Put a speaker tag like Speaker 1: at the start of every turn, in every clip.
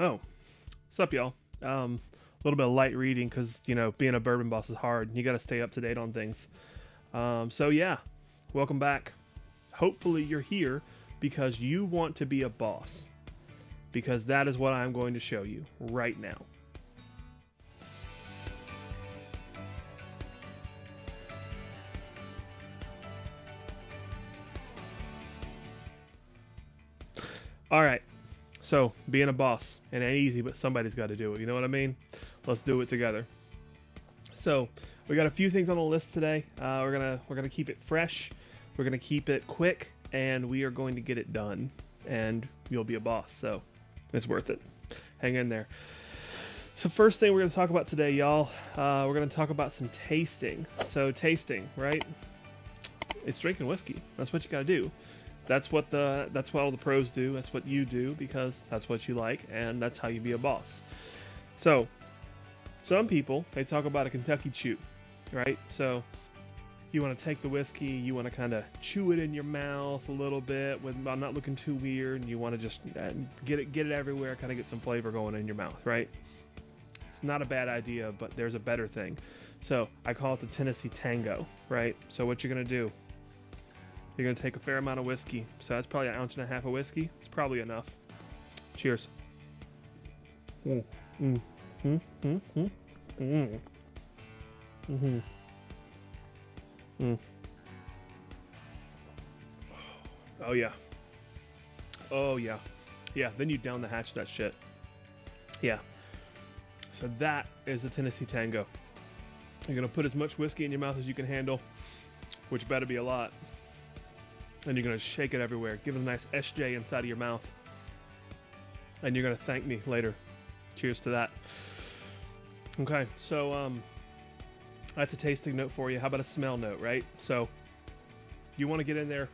Speaker 1: Oh, what's up, y'all? A little bit of light reading because, being a bourbon boss is hard. You got to stay up to date on things. So, yeah, welcome back. Hopefully, you're here because you want to be a boss. Because that is what I'm going to show you right now. All right. So, being a boss, it ain't easy, but somebody's got to do it. You know what I mean? Let's do it together. So, we got a few things on the list today. We're gonna keep it fresh. We're gonna keep it quick, and we are going to get it done. And you'll be a boss, so it's worth it. Hang in there. So, first thing we're gonna talk about today, y'all. We're gonna talk about some tasting. So, tasting, right? It's drinking whiskey. That's what you gotta do. That's what all the pros do. That's what you do because that's what you like, and that's how you be a boss. So, some people, they talk about a Kentucky chew, right? So, you want to take the whiskey, you want to kind of chew it in your mouth a little bit while not looking too weird, and you want to just get it everywhere, kind of get some flavor going in your mouth, right? It's not a bad idea, but there's a better thing. So, I call it the Tennessee TANGO, right? So, what you're going to do, you're going to take a fair amount of whiskey. So that's probably 1.5 ounces of whiskey. It's probably enough. Cheers. Mm, mm, mm, mm, mm, mm, mm, mm. Oh, yeah. Oh, yeah. Yeah, then you down the hatch that shit. Yeah. So that is the Tennessee TANGO. You're going to put as much whiskey in your mouth as you can handle, which better be a lot. And you're going to shake it everywhere. Give it a nice SJ inside of your mouth. And you're going to thank me later. Cheers to that. Okay, so that's a tasting note for you. How about a smell note, right? So you want to get in there,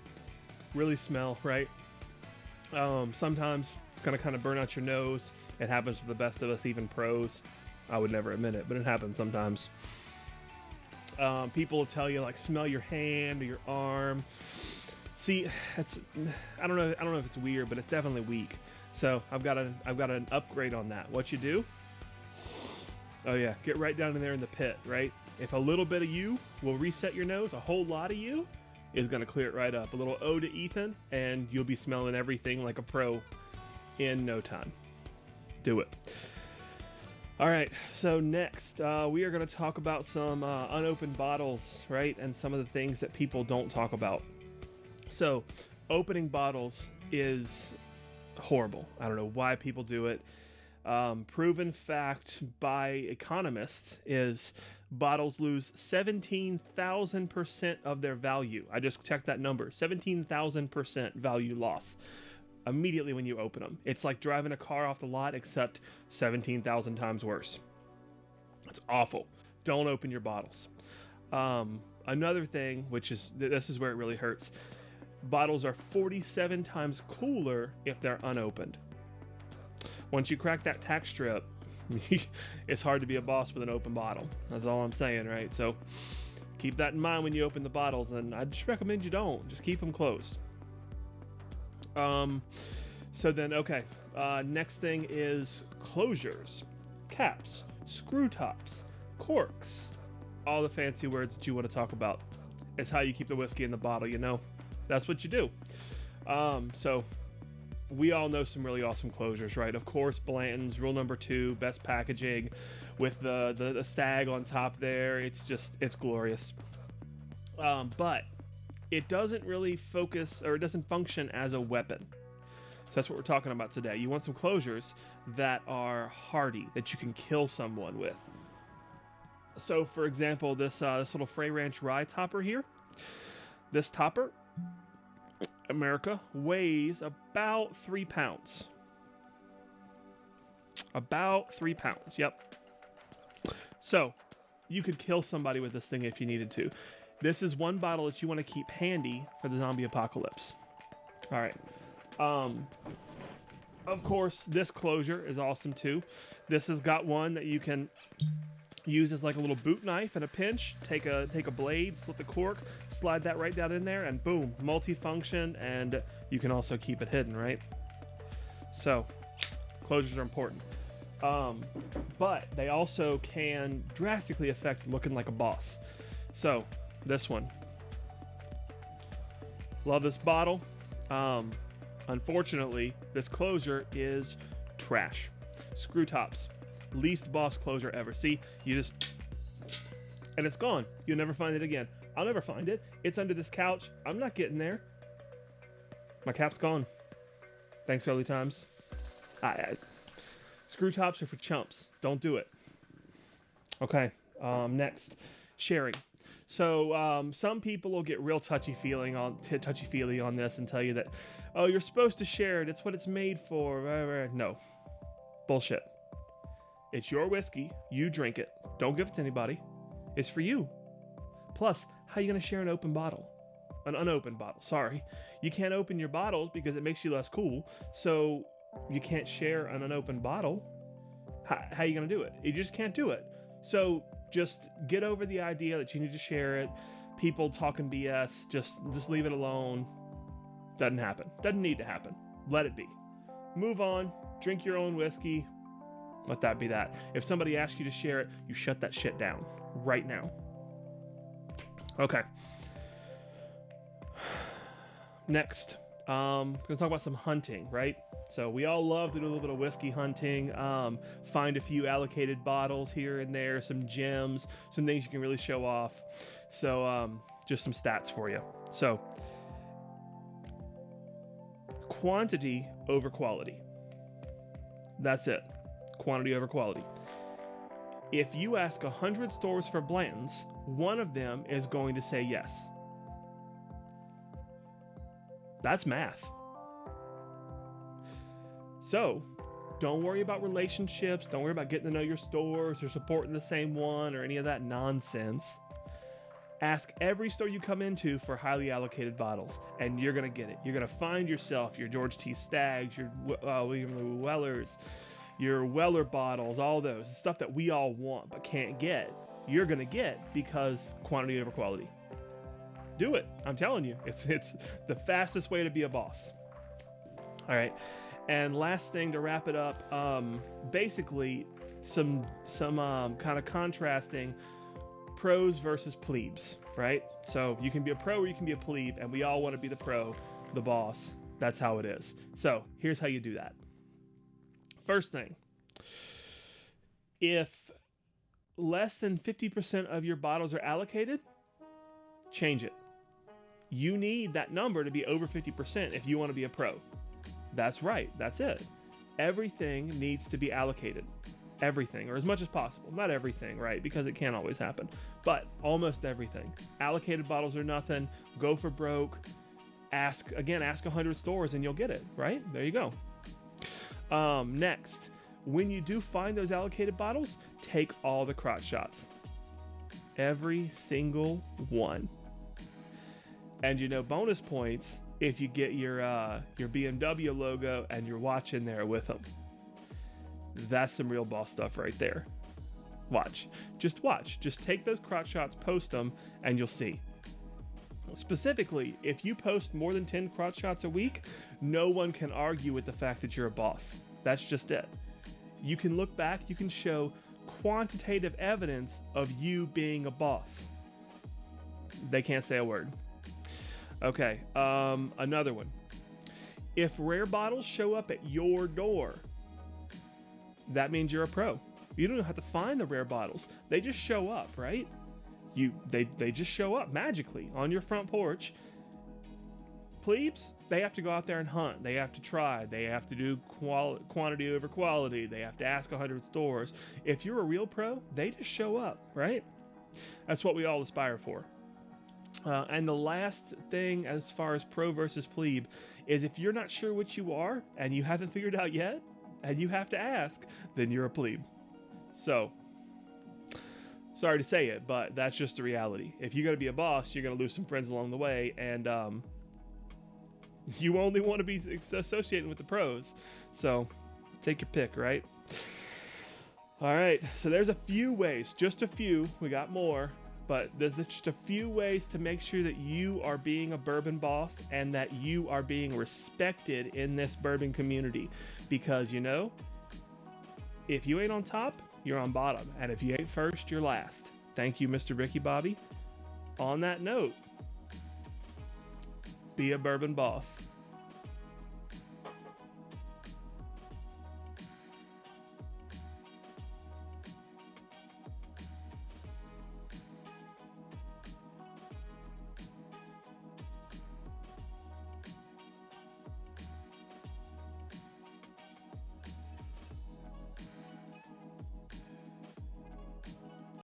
Speaker 1: really smell, right? Sometimes it's going to kind of burn out your nose. It happens to the best of us, even pros. I would never admit it, but it happens sometimes. People will tell you, like, smell your hand or your arm. See, I don't know if it's weird, but it's definitely weak. So I've got an upgrade on that. What you do? Oh yeah, get right down in there in the pit, right? If a little bit of you will reset your nose, a whole lot of you is gonna clear it right up. A little ode to Ethan, and you'll be smelling everything like a pro in no time. Do it. All right, so next we are gonna talk about some unopened bottles, right? And some of the things that people don't talk about. So, opening bottles is horrible. I don't know why people do it. Proven fact by economists is bottles lose 17,000% of their value. I just checked that number. 17,000% value loss immediately when you open them. It's like driving a car off the lot, except 17,000 times worse. It's awful. Don't open your bottles. Another thing, which is, this is where it really hurts. Bottles are 47 times cooler if they're unopened. Once you crack that tack strip, it's hard to be a boss with an open bottle. That's all I'm saying, right? So keep that in mind when you open the bottles, and I just recommend you don't. Just keep them closed. So then, okay. Next thing is closures, caps, screw tops, corks, all the fancy words that you want to talk about. It's how you keep the whiskey in the bottle, you know? That's what you do. So we all know some really awesome closures, right? Of course, Blanton's rule number 2, best packaging with the stag on top there. It's glorious. But it doesn't really focus, or it doesn't function as a weapon. So that's what we're talking about today. You want some closures that are hardy, that you can kill someone with. So for example, this little Frey Ranch rye topper here. This topper, America, weighs about 3 pounds. About 3 pounds, yep. So, you could kill somebody with this thing if you needed to. This is one bottle that you want to keep handy for the zombie apocalypse. Alright. Of course, this closure is awesome too. This has got one that you can use as like a little boot knife and a pinch. Take a blade, slit the cork, slide that right down in there, and boom, multifunction. And you can also keep it hidden, right? So Closures are important. But they also can drastically affect looking like a boss. So, this one. Love this bottle. Unfortunately, this closure is trash. Screw tops. Least boss closure ever. See, you just... and it's gone. You'll never find it again. I'll never find it. It's under this couch. I'm not getting there. My cap's gone. Thanks, early times. Screw tops are for chumps. Don't do it. Okay, next. Sharing. So some people will get real touchy-feely on this and tell you that, oh, you're supposed to share it. It's what it's made for. No. Bullshit. It's your whiskey. You drink it. Don't give it to anybody. It's for you. Plus, how are you going to share an open bottle? An unopened bottle, sorry. You can't open your bottles because it makes you less cool, so you can't share an unopened bottle. How are you going to do it? You just can't do it. So just get over the idea that you need to share it. People talking BS, just leave it alone. Doesn't happen. Doesn't need to happen. Let it be. Move on. Drink your own whiskey. Let that be that. If somebody asks you to share it, you shut that shit down right now. Okay. Next, I'm going to talk about some hunting, right? So we all love to do a little bit of whiskey hunting, find a few allocated bottles here and there, some gems, some things you can really show off. So just some stats for you. So quantity over quality. That's it. Quantity over quality. If you ask 100 stores for Blanton's, one of them is going to say yes. That's math. So, don't worry about relationships. Don't worry about getting to know your stores or supporting the same one or any of that nonsense. Ask every store you come into for highly allocated bottles, and you're going to get it. You're going to find yourself your George T. Staggs, your William Wellers, your Weller bottles, all those. Stuff that we all want but can't get. You're going to get because quantity over quality. Do it. I'm telling you. It's the fastest way to be a boss. All right. And last thing to wrap it up, basically some kind of contrasting pros versus plebes, right? So you can be a pro or you can be a plebe, and we all want to be the pro, the boss. That's how it is. So here's how you do that. First thing, if less than 50% of your bottles are allocated, change it. You need that number to be over 50% if you want to be a pro. That's right. That's it. Everything needs to be allocated. Everything, or as much as possible. Not everything, right? Because it can't always happen. But almost everything. Allocated bottles are nothing. Go for broke. Ask 100 stores and you'll get it, right? There you go. Next, when you do find those allocated bottles, take all the crotch shots. Every single one. And bonus points if you get your BMW logo and your watch in there with them. That's some real boss stuff right there. Watch. Just take those crotch shots, post them, and you'll see. Specifically, if you post more than 10 crotch shots a week, no one can argue with the fact that you're a boss. That's just it. You can look back, you can show quantitative evidence of you being a boss. They can't say a word. Okay, another one. If rare bottles show up at your door, that means you're a pro. You don't have to find the rare bottles. They just show up, right? They just show up magically on your front porch. Plebes, they have to go out there and hunt. They have to try. They have to do quantity over quality. They have to ask 100 stores. If you're a real pro, they just show up, right? That's what we all aspire for. And the last thing as far as pro versus plebe is if you're not sure what you are and you haven't figured out yet and you have to ask, then you're a plebe. So, sorry to say it, but that's just the reality. If you're going to be a boss, you're going to lose some friends along the way, and you only want to be associating with the pros. So, take your pick, right? All right, so there's a few ways, just a few. We got more. But there's just a few ways to make sure that you are being a bourbon boss and that you are being respected in this bourbon community. Because, If you ain't on top, you're on bottom. And if you ain't first, you're last. Thank you, Mr. Ricky Bobby. On that note, be a bourbon boss.